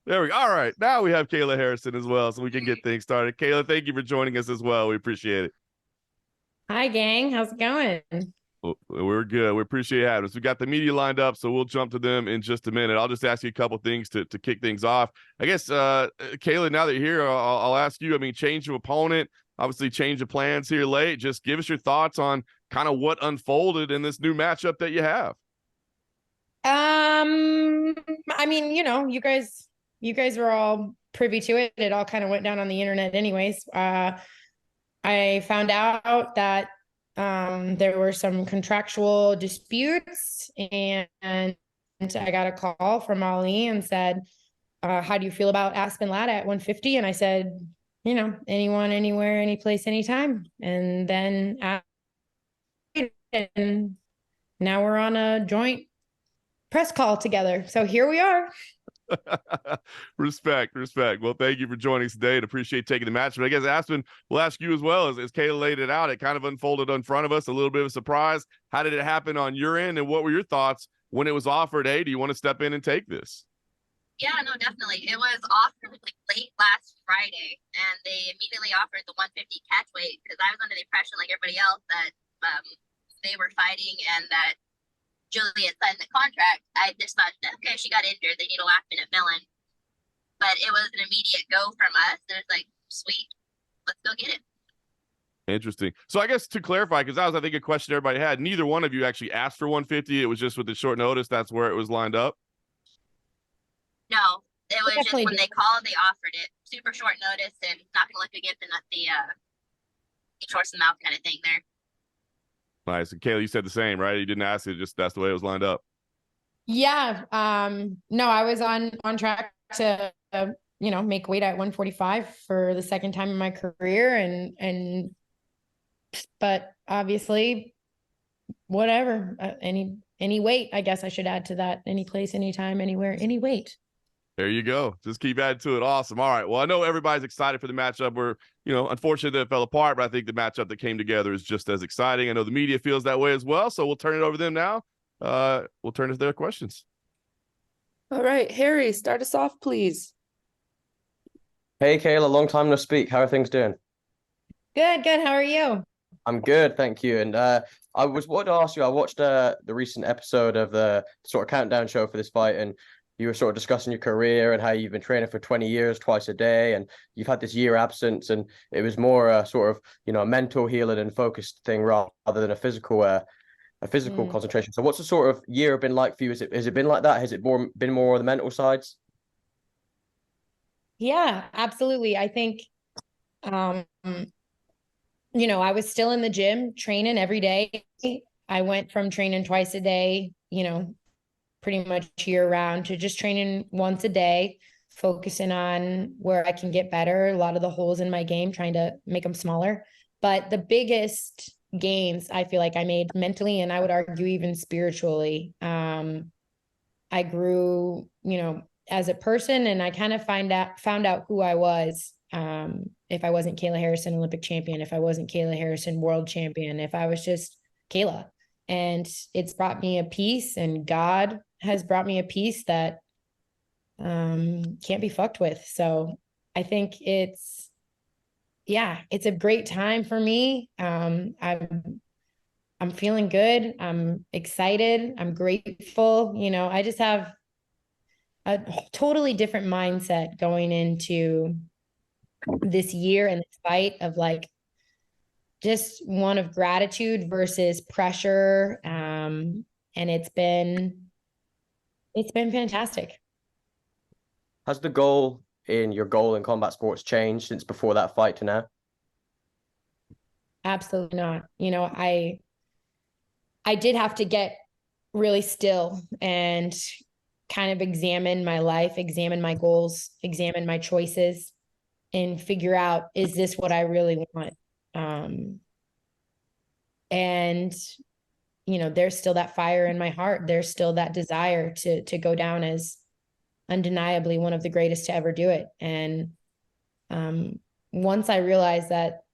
There we go. All right. Now we have Kayla Harrison as well, so we can get things started. Kayla, thank you for joining us as well. We appreciate it. Hi, gang. How's it going? Well, we're good. We appreciate having us. We got the media lined up, so we'll jump to them in just a minute. I'll just ask you a couple things to kick things off. I guess, Kayla, now that you're here, I'll ask you. I mean, change of opponent, obviously change of plans here late. Just give us your thoughts on kind of what unfolded in this new matchup that you have. I mean, you guys were all privy to it. It all kind of went down on the internet anyways. I found out that there were some contractual disputes, and I got a call from Ali and said, how do you feel about Aspen Ladd at 150? And I said, anyone, anywhere, any place, anytime. And then and now we're on a joint press call together. So here we are. Respect. Well, thank you for joining us today and appreciate taking the match. But I guess Aspen, we'll ask you as well. As Kayla laid it out, it kind of unfolded in front of us, a little bit of a surprise. How did it happen on your end, and what were your thoughts when it was offered? Hey, do you want to step in and take this? Yeah, no, definitely. It was offered like late last Friday, and they immediately offered the 150 catch weight because I was under the impression, like everybody else, that they were fighting and that Juliet signed the contract. I just thought, okay, she got injured. They need a last minute fill in. But it was an immediate go from us. And it's like, sweet, let's go get it. Interesting. So I guess to clarify, because that was, I think, a question everybody had, neither one of you actually asked for 150. It was just with the short notice. That's where it was lined up. No, it was just when Did. they called, they offered it. Super short notice and not going to look a gift in the horse and mouth kind of thing there. Nice. And Kayla, you said the same, right? You didn't ask it, just that's the way it was lined up. Yeah. No, I was on track to make weight at 145 for the second time in my career, and but obviously whatever, any weight, I guess I should add to that. Any place, anytime, anywhere, any weight. There you go. Just keep adding to it. Awesome. All right. Well, I know everybody's excited for the matchup. We're, unfortunately that it fell apart, but I think the matchup that came together is just as exciting. I know the media feels that way as well. So we'll turn it over to them now. We'll turn to their questions. All right, Harry, start us off, please. Hey, Kayla, long time no speak. How are things doing? Good. How are you? I'm good, thank you. And I was wanted to ask you, I watched the recent episode of the sort of countdown show for this fight, and you were sort of discussing your career and how you've been training for 20 years, twice a day, and you've had this year absence, and it was more a sort of, a mental healing and focused thing rather than a physical concentration. So what's the sort of year been like for you? Has it been like that? Has it been more on the mental sides? Yeah, absolutely. I think, I was still in the gym training every day. I went from training twice a day, pretty much year round, to just training once a day, focusing on where I can get better. A lot of the holes in my game, trying to make them smaller. But the biggest gains I feel like I made mentally, and I would argue even spiritually. I grew, as a person, and I kind of found out who I was. If I wasn't Kayla Harrison, Olympic champion, if I wasn't Kayla Harrison, world champion, if I was just Kayla. And it's brought me a peace, and God has brought me a peace that can't be fucked with. So I think it's a great time for me. I'm feeling good. I'm excited. I'm grateful. I just have a totally different mindset going into this year and this fight, of like just one of gratitude versus pressure. And it's been fantastic. Has your goal in combat sports changed since before that fight to now? Absolutely not. I did have to get really still and kind of examine my life, examine my goals, examine my choices, and figure out, is this what I really want? And there's still that fire in my heart. There's still that desire to go down as undeniably one of the greatest to ever do it. And once I realized that,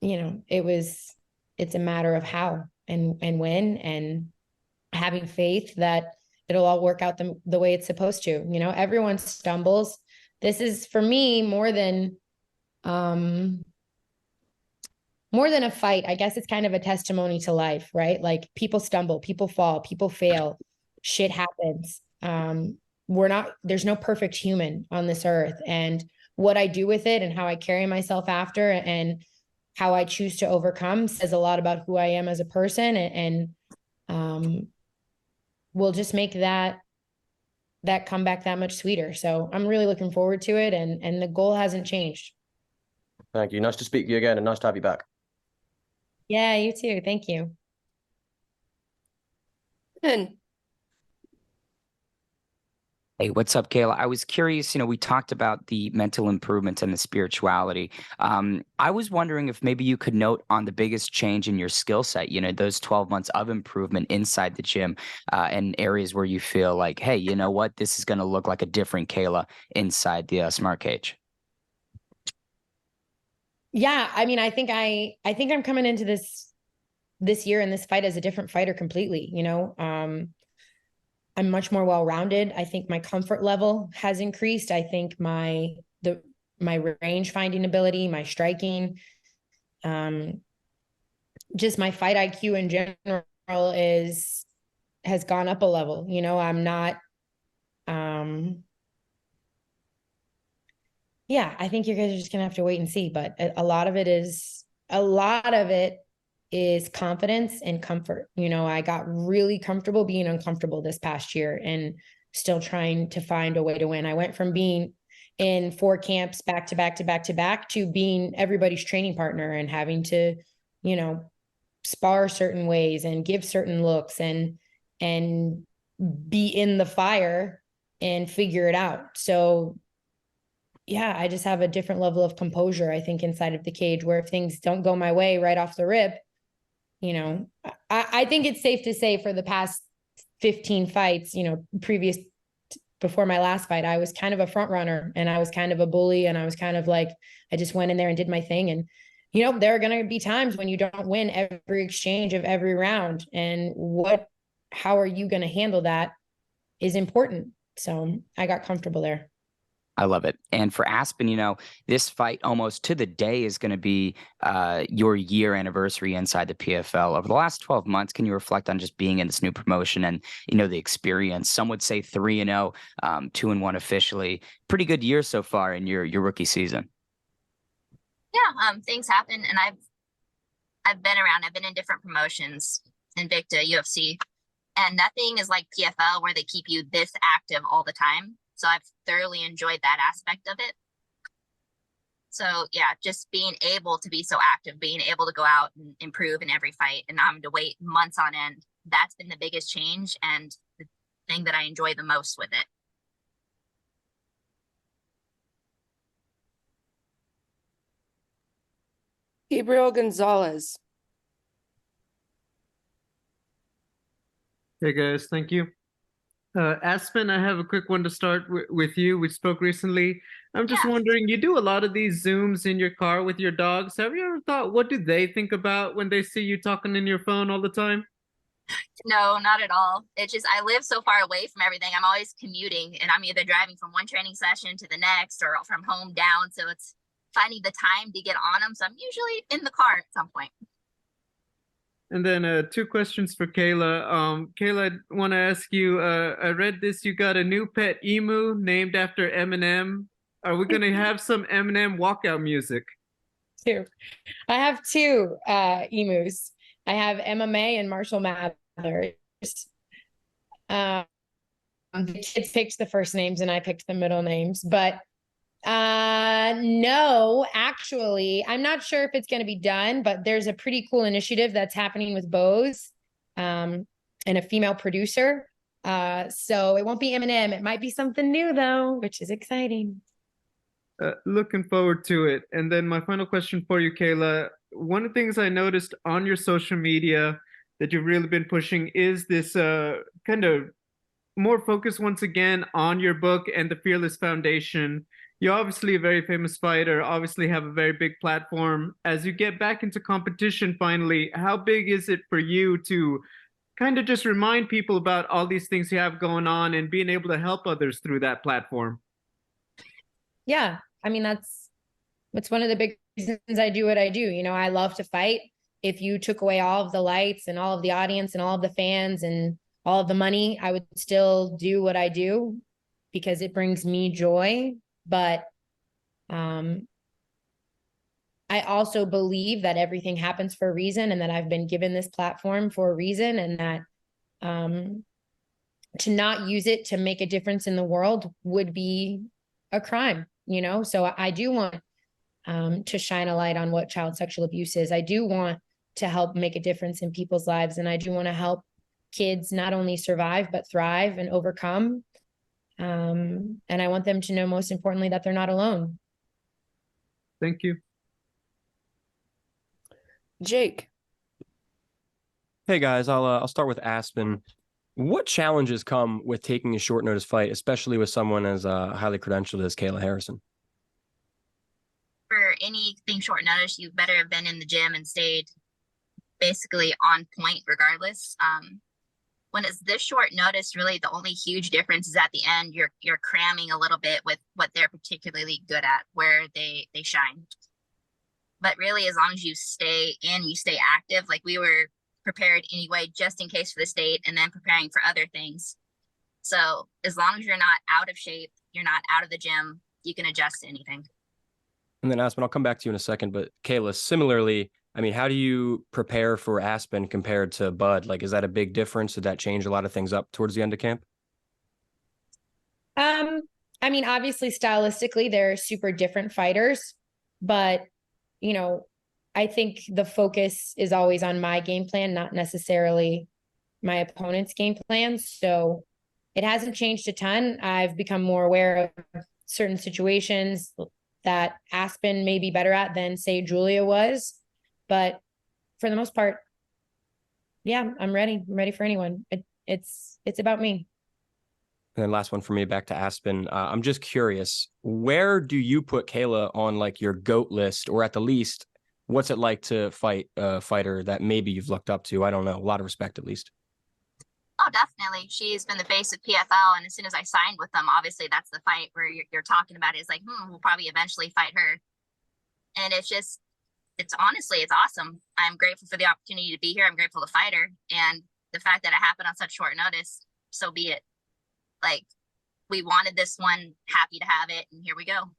it's a matter of how and when, and having faith that it'll all work out the way it's supposed to. You know, everyone stumbles. This is for me more than a fight. I guess it's kind of a testimony to life, right? Like people stumble, people fall, people fail, shit happens. There's no perfect human on this earth. And what I do with it and how I carry myself after and how I choose to overcome says a lot about who I am as a person, and will just make that comeback that much sweeter. So I'm really looking forward to it, and the goal hasn't changed. Thank you. Nice to speak to you again, and nice to have you back. Yeah, you too. Thank you. And Hey, what's up, Kayla? I was curious, we talked about the mental improvements and the spirituality. I was wondering if maybe you could note on the biggest change in your skill set, those 12 months of improvement inside the gym, and areas where you feel like, hey, you know what, this is going to look like a different Kayla inside the smart cage. Yeah, I mean, I think I'm coming into this year in this fight as a different fighter completely, I'm much more well-rounded. I think my comfort level has increased. I think my range finding ability, my striking, just my fight IQ in general has gone up a level. I'm not, yeah, I think you guys are just gonna have to wait and see, but a lot of it is confidence and comfort. I got really comfortable being uncomfortable this past year and still trying to find a way to win. I went from being in 4 camps back to back to back to back to being everybody's training partner and having to, spar certain ways and give certain looks and be in the fire and figure it out. So yeah, I just have a different level of composure, I think, inside of the cage, where if things don't go my way right off the rip, I think it's safe to say for the past 15 fights, before my last fight, I was kind of a front runner and I was kind of a bully, and I was kind of like, I just went in there and did my thing. And, there are going to be times when you don't win every exchange of every round, and how are you going to handle that is important. So I got comfortable there. I love it. And for Aspen, this fight almost to the day is going to be your year anniversary inside the PFL. Over the last 12 months, can you reflect on just being in this new promotion and, the experience? Some would say 3-0, 2-1 officially. Pretty good year so far in your rookie season. Yeah, things happen, and I've been around. I've been in different promotions, Invicta, UFC, and nothing is like PFL where they keep you this active all the time. So I've thoroughly enjoyed that aspect of it. So yeah, just being able to be so active, being able to go out and improve in every fight and not having to wait months on end, that's been the biggest change and the thing that I enjoy the most with it. Gabriel Gonzalez. Hey guys, thank you. Aspen, I have a quick one to start with you. We spoke recently. I'm just wondering, you do a lot of these Zooms in your car with your dogs. Have you ever thought, what do they think about when they see you talking in your phone all the time? No, not at all. It's just, I live so far away from everything. I'm always commuting, and I'm either driving from one training session to the next or from home down. So it's finding the time to get on them. So I'm usually in the car at some point. And then 2 questions for Kayla. Kayla, I want to ask you, I read this, you got a new pet emu named after Eminem. Are we going to have some Eminem walkout music? 2. I have 2 emus. I have MMA and Marshall Mathers. The kids picked the first names and I picked the middle names, but no, actually, I'm not sure if it's going to be done, but there's a pretty cool initiative that's happening with Bose, and a female producer. So it won't be Eminem. It might be something new though, which is exciting. Looking forward to it. And then my final question for you, Kayla. One of the things I noticed on your social media that you've really been pushing is this kind of more focus once again on your book and the Fearless Foundation. You're obviously a very famous fighter, obviously have a very big platform. As you get back into competition finally, how big is it for you to kind of just remind people about all these things you have going on and being able to help others through that platform. Yeah. I mean, that's one of the big reasons I do what I do. You know, I love to fight. If you took away all of the lights and all of the audience and all of the fans and all of the money, I would still do what I do because it brings me joy. But I also believe that everything happens for a reason, and that I've been given this platform for a reason, and that to not use it to make a difference in the world would be a crime, you know? So I do want to shine a light on what child sexual abuse is. I do want to help make a difference in people's lives. And I do want to help kids not only survive, but thrive and overcome. And I want them to know, most importantly, that they're not alone. Thank you. Jake. Hey guys, I'll start with Aspen. What challenges come with taking a short notice fight, especially with someone as highly credentialed as Kayla Harrison? For anything short notice, you better have been in the gym and stayed basically on point regardless. When it's this short notice, really the only huge difference is at the end, you're cramming a little bit with what they're particularly good at, where they shine. But really, as long as you stay in, you stay active, like we were prepared anyway, just in case for the state, and then preparing for other things. So as long as you're not out of shape, you're not out of the gym, you can adjust to anything. And then Aspen, I'll come back to you in a second, but Kayla, similarly, I mean, how do you prepare for Aspen compared to Bud? Like, is that a big difference? Did that change a lot of things up towards the end of camp? I mean, obviously stylistically, they're super different fighters, but you know, I think the focus is always on my game plan, not necessarily my opponent's game plan. So it hasn't changed a ton. I've become more aware of certain situations that Aspen may be better at than, say, Julia was. But for the most part, yeah, I'm ready. I'm ready for anyone. It's about me. And then last one for me, back to Aspen. I'm just curious, where do you put Kayla on like your GOAT list, or at the least, what's it like to fight a fighter that maybe you've looked up to? I don't know, a lot of respect at least. Oh, definitely. She's been the face of PFL. And as soon as I signed with them, obviously that's the fight where you're talking about it. It's like, we'll probably eventually fight her. And it's honestly, it's awesome. I'm grateful for the opportunity to be here. I'm grateful to fight her. And the fact that it happened on such short notice, so be it. Like, we wanted this one, happy to have it, and here we go.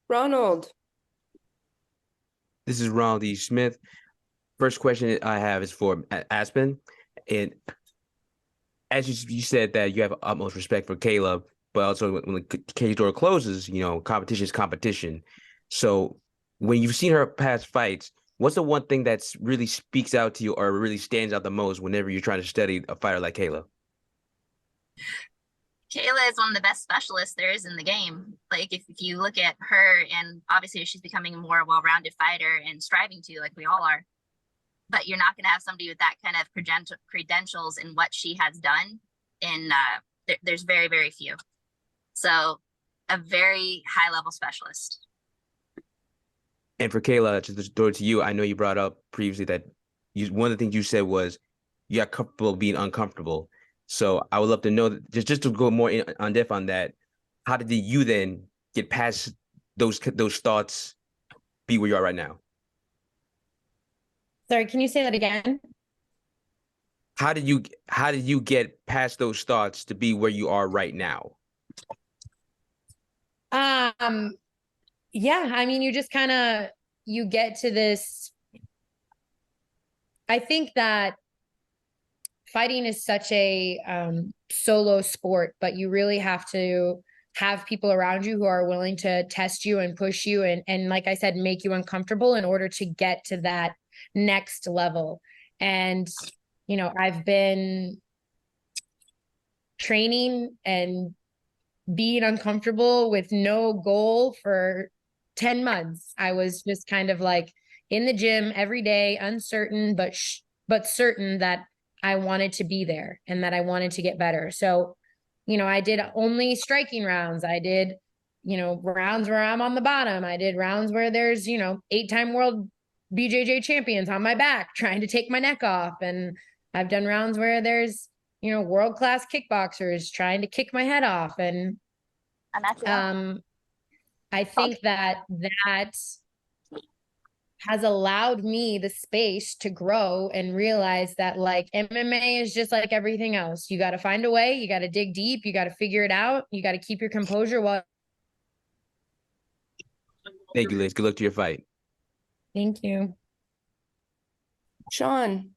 Ronald. This is Ronald E. Smith. First question I have is for Aspen. And as you said that you have utmost respect for Kayla, but also when the cage door closes, you know, competition is competition. So when you've seen her past fights, what's the one thing that's really speaks out to you or really stands out the most whenever you're trying to study a fighter like Kayla? Kayla is one of the best specialists there is in the game. Like, if you look at her, and obviously she's becoming a more well-rounded fighter and striving to, like we all are, but you're not going to have somebody with that kind of credentials in what she has done. And there's very, very few. So a very high-level specialist. And for Kayla, just to throw it to you, I know you brought up previously that one of the things you said was you got comfortable being uncomfortable. So I would love to know that, just to go more on depth on that. How did you then get past those thoughts, be where you are right now? Sorry, can you say that again? How did you get past those thoughts to be where you are right now? Yeah, I mean, you just kind of, you get to this. I think that fighting is such a solo sport, but you really have to have people around you who are willing to test you and push you and like I said, make you uncomfortable in order to get to that next level. And, you know, I've been training and being uncomfortable with no goal for 10 months. I was just kind of like in the gym every day, uncertain, but certain that I wanted to be there and that I wanted to get better. So, you know, I did only striking rounds. I did, you know, rounds where I'm on the bottom. I did rounds where there's, you know, 8-time world BJJ champions on my back trying to take my neck off. And I've done rounds where there's, world-class kickboxers trying to kick my head off. And I think that has allowed me the space to grow and realize that like MMA is just like everything else. You got to find a way, you got to dig deep, you got to figure it out, you got to keep your composure while. Thank you, Liz. Good luck to your fight. Thank you. Sean.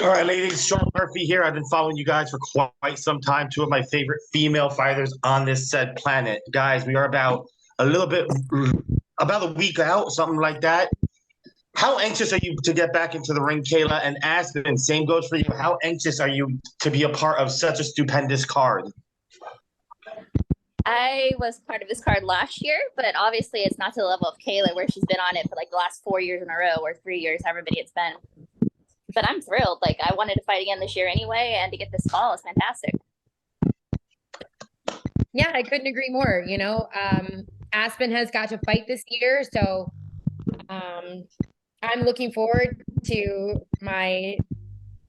All right, ladies, Sean Murphy here. I've been following you guys for quite some time. Two of my favorite female fighters on this said planet. Guys, we are about a week out, something like that. How anxious are you to get back into the ring, Kayla? And Aspen, same goes for you. How anxious are you to be a part of such a stupendous card? I was part of this card last year, but obviously it's not to the level of Kayla where she's been on it for like the last 4 years in a row or 3 years, however many it's been. But I'm thrilled. Like, I wanted to fight again this year anyway, and to get this call is fantastic. Yeah, I couldn't agree more. Aspen has got to fight this year, so I'm looking forward to my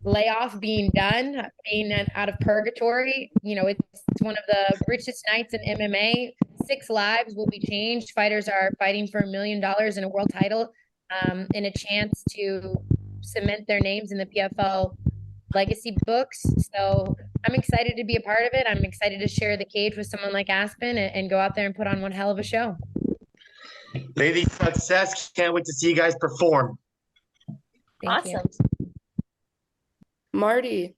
layoff being done, being out of purgatory. It's one of the richest nights in MMA. 6 lives will be changed. Fighters are fighting for $1 million in a world title, and a chance to cement their names in the PFL legacy books. So I'm excited to be a part of it. I'm excited to share the cage with someone like Aspen and go out there and put on one hell of a show. Ladies, success. Can't wait to see you guys perform. Thank you. Marty.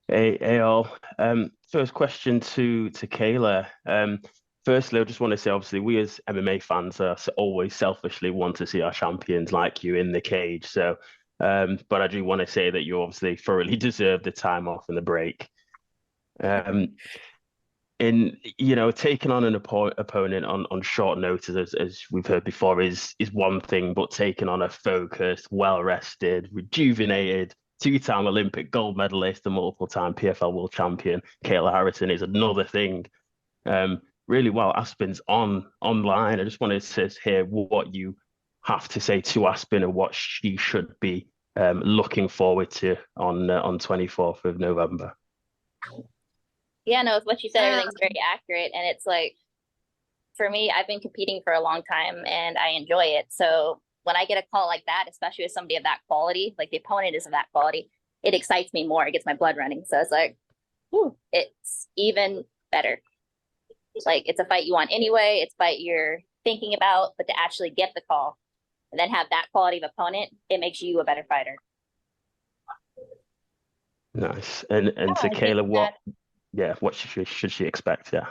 Hey all. First question to Kayla. Firstly, I just want to say, obviously, we as MMA fans are always selfishly want to see our champions like you in the cage. So, but I do want to say that you obviously thoroughly deserve the time off and the break. Taking on an opponent on short notice, as we've heard before, is one thing, but taking on a focused, well-rested, rejuvenated, 2-time Olympic gold medalist and multiple-time PFL world champion Kayla Harrison is another thing. Really, while Aspen's online, I just wanted to hear what you have to say to Aspen and what she should be looking forward to on 24th of November. Yeah, no, with what you said, everything's very accurate. And it's like, for me, I've been competing for a long time and I enjoy it. So when I get a call like that, especially with somebody of that quality, like the opponent is of that quality, it excites me more. It gets my blood running. So it's like, it's even better. Like, it's a fight you want anyway. It's a fight you're thinking about, but to actually get the call and then have that quality of opponent, it makes you a better fighter. Nice. And to Kayla, what should she expect? Yeah.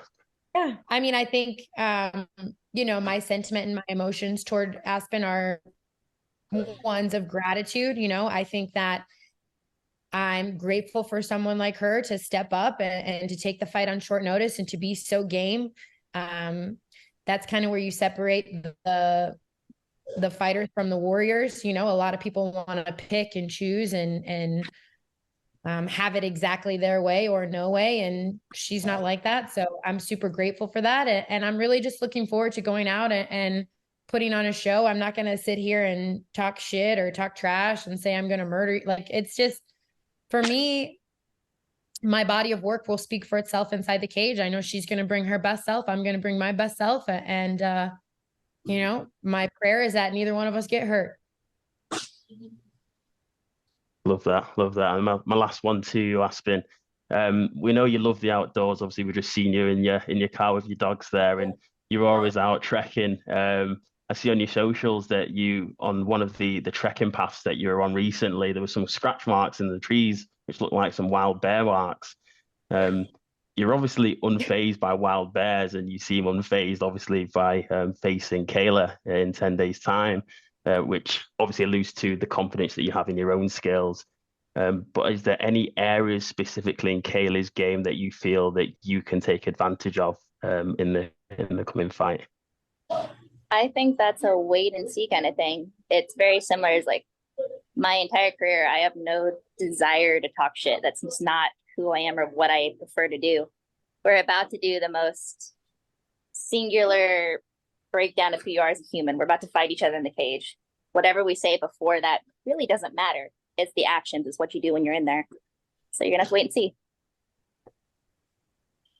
I mean, I think, my sentiment and my emotions toward Aspen are ones of gratitude. I think that I'm grateful for someone like her to step up and to take the fight on short notice and to be so game. That's kind of where you separate the fighters from the warriors. A lot of people want to pick and choose and have it exactly their way or no way. And she's not like that. So I'm super grateful for that. And I'm really just looking forward to going out and putting on a show. I'm not going to sit here and talk shit or talk trash and say I'm going to murder. Like, it's just, for me, my body of work will speak for itself inside the cage. I know she's going to bring her best self. I'm going to bring my best self. And, my prayer is that neither one of us get hurt. Love that. And my last one to you, Aspen. We know you love the outdoors. Obviously, we've just seen you in your car with your dogs there, and you're always out trekking. I see on your socials that you, on one of the trekking paths that you were on recently, there were some scratch marks in the trees, which looked like some wild bear marks. You're obviously unfazed by wild bears, and you seem unfazed, obviously, by facing Kayla in 10 days' time, which obviously alludes to the confidence that you have in your own skills. But is there any areas specifically in Kayla's game that you feel that you can take advantage of in the coming fight? I think that's a wait and see kind of thing. It's very similar as like my entire career. I have no desire to talk shit. That's just not who I am or what I prefer to do. We're about to do the most singular breakdown of who you are as a human. We're about to fight each other in the cage. Whatever we say before that really doesn't matter. It's the actions. It's what you do when you're in there. So you're gonna have to wait and see.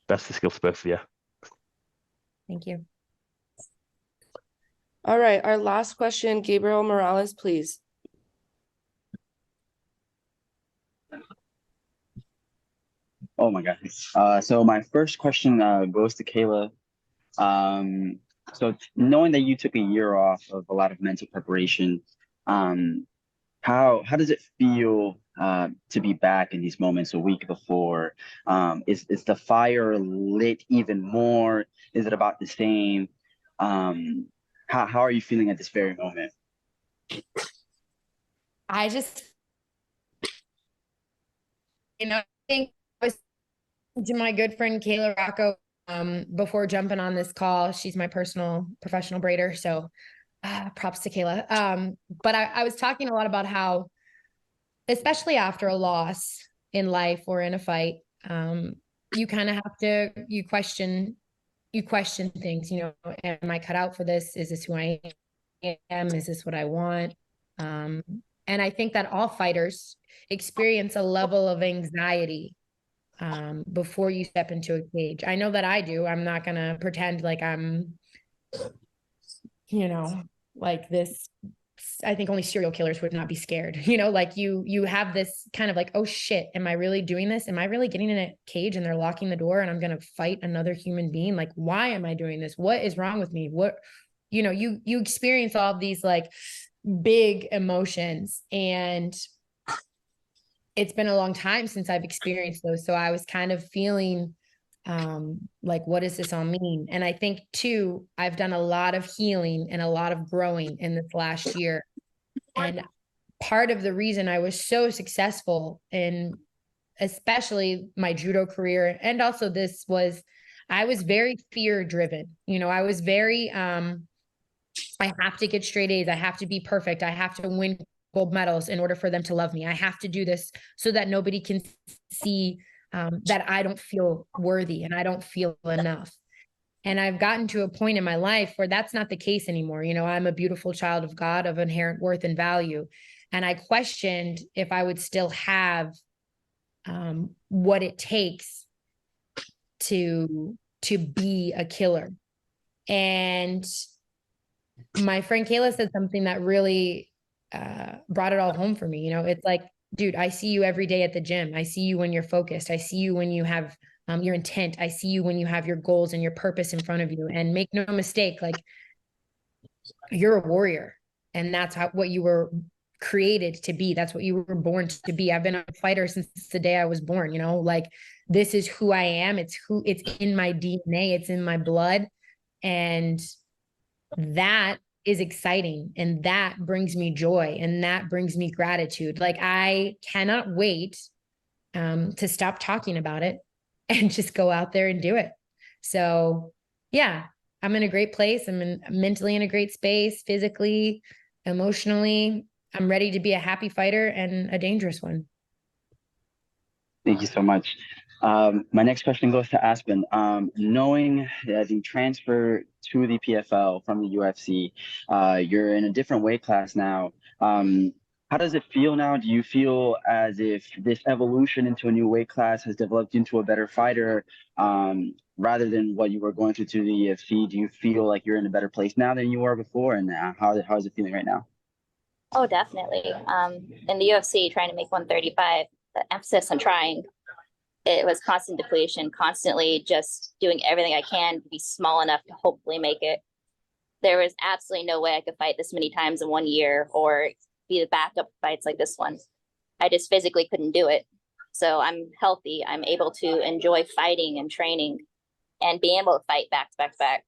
Best of skills, both of you. Thank you. All right, our last question, Gabriel Morales, please. Oh my God. So my first question goes to Kayla. So knowing that you took a year off of a lot of mental preparation, how does it feel to be back in these moments a week before? Is the fire lit even more? Is it about the same? How are you feeling at this very moment? I just, I think I was to my good friend Kayla Rocco before jumping on this call. She's my personal professional braider, so props to Kayla. But I was talking a lot about how, especially after a loss in life or in a fight, you kind of have to, you question things, am I cut out for this? Is this who I am? Is this what I want? And I think that all fighters experience a level of anxiety before you step into a cage. I know that I do. I'm not going to pretend like I'm, like this. I think only serial killers would not be scared, like you have this kind of like, oh shit, am I really doing this? Am I really getting in a cage and they're locking the door and I'm going to fight another human being? Like, why am I doing this? What is wrong with me? What, you experience all of these like big emotions, and it's been a long time since I've experienced those. So I was kind of feeling like, what does this all mean? And I think too, I've done a lot of healing and a lot of growing in this last year. And part of the reason I was so successful in especially my judo career, and also this was, I was very fear driven. I was very, I have to get straight A's. I have to be perfect. I have to win gold medals in order for them to love me. I have to do this so that nobody can see that I don't feel worthy and I don't feel enough. And I've gotten to a point in my life where that's not the case anymore. I'm a beautiful child of God of inherent worth and value. And I questioned if I would still have what it takes to be a killer. And my friend Kayla said something that really brought it all home for me. It's like, dude, I see you every day at the gym. I see you when you're focused. I see you when you have your intent. I see you when you have your goals and your purpose in front of you. And make no mistake, like, you're a warrior, and that's what you were created to be. That's what you were born to be. I've been a fighter since the day I was born. Like, this is who I am. It's in my DNA. It's in my blood, and that is exciting, and that brings me joy, and that brings me gratitude. Like, I cannot wait to stop talking about it and just go out there and do it. So yeah, I'm in a great place. I'm mentally in a great space, physically, emotionally. I'm ready to be a happy fighter and a dangerous one. Thank you so much. My next question goes to Aspen. Knowing that the transfer to the PFL from the UFC, you're in a different weight class now. How does it feel now? Do you feel as if this evolution into a new weight class has developed into a better fighter, rather than what you were going through to the UFC? Do you feel like you're in a better place now than you were before? And how is it feeling right now? Oh, definitely. In the UFC, trying to make 135, the emphasis on trying, it was constant depletion, constantly just doing everything I can to be small enough to hopefully make it. There was absolutely no way I could fight this many times in 1 year or be the backup fights like this one. I just physically couldn't do it. So I'm healthy. I'm able to enjoy fighting and training and being able to fight back to back to back.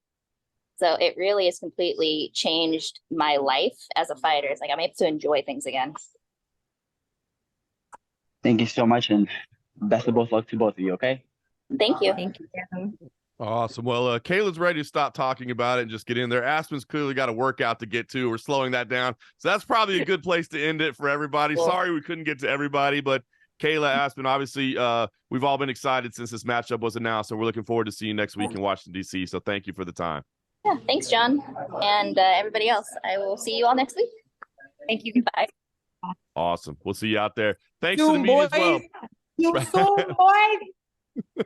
So it really has completely changed my life as a fighter. It's like I'm able to enjoy things again. Thank you so much, and best of both luck to both of you, okay? Thank you. Thank you. Awesome. Well, Kayla's ready to stop talking about it and just get in there. Aspen's clearly got a workout to get to. We're slowing that down. So that's probably a good place to end it for everybody. Cool. Sorry we couldn't get to everybody, but Kayla, Aspen, obviously, we've all been excited since this matchup was announced, so we're looking forward to seeing you next week in Washington, D.C. So thank you for the time. Yeah, thanks, John, and everybody else. I will see you all next week. Thank you. Bye. Awesome. We'll see you out there. Thanks to the media as well. You fool, boy.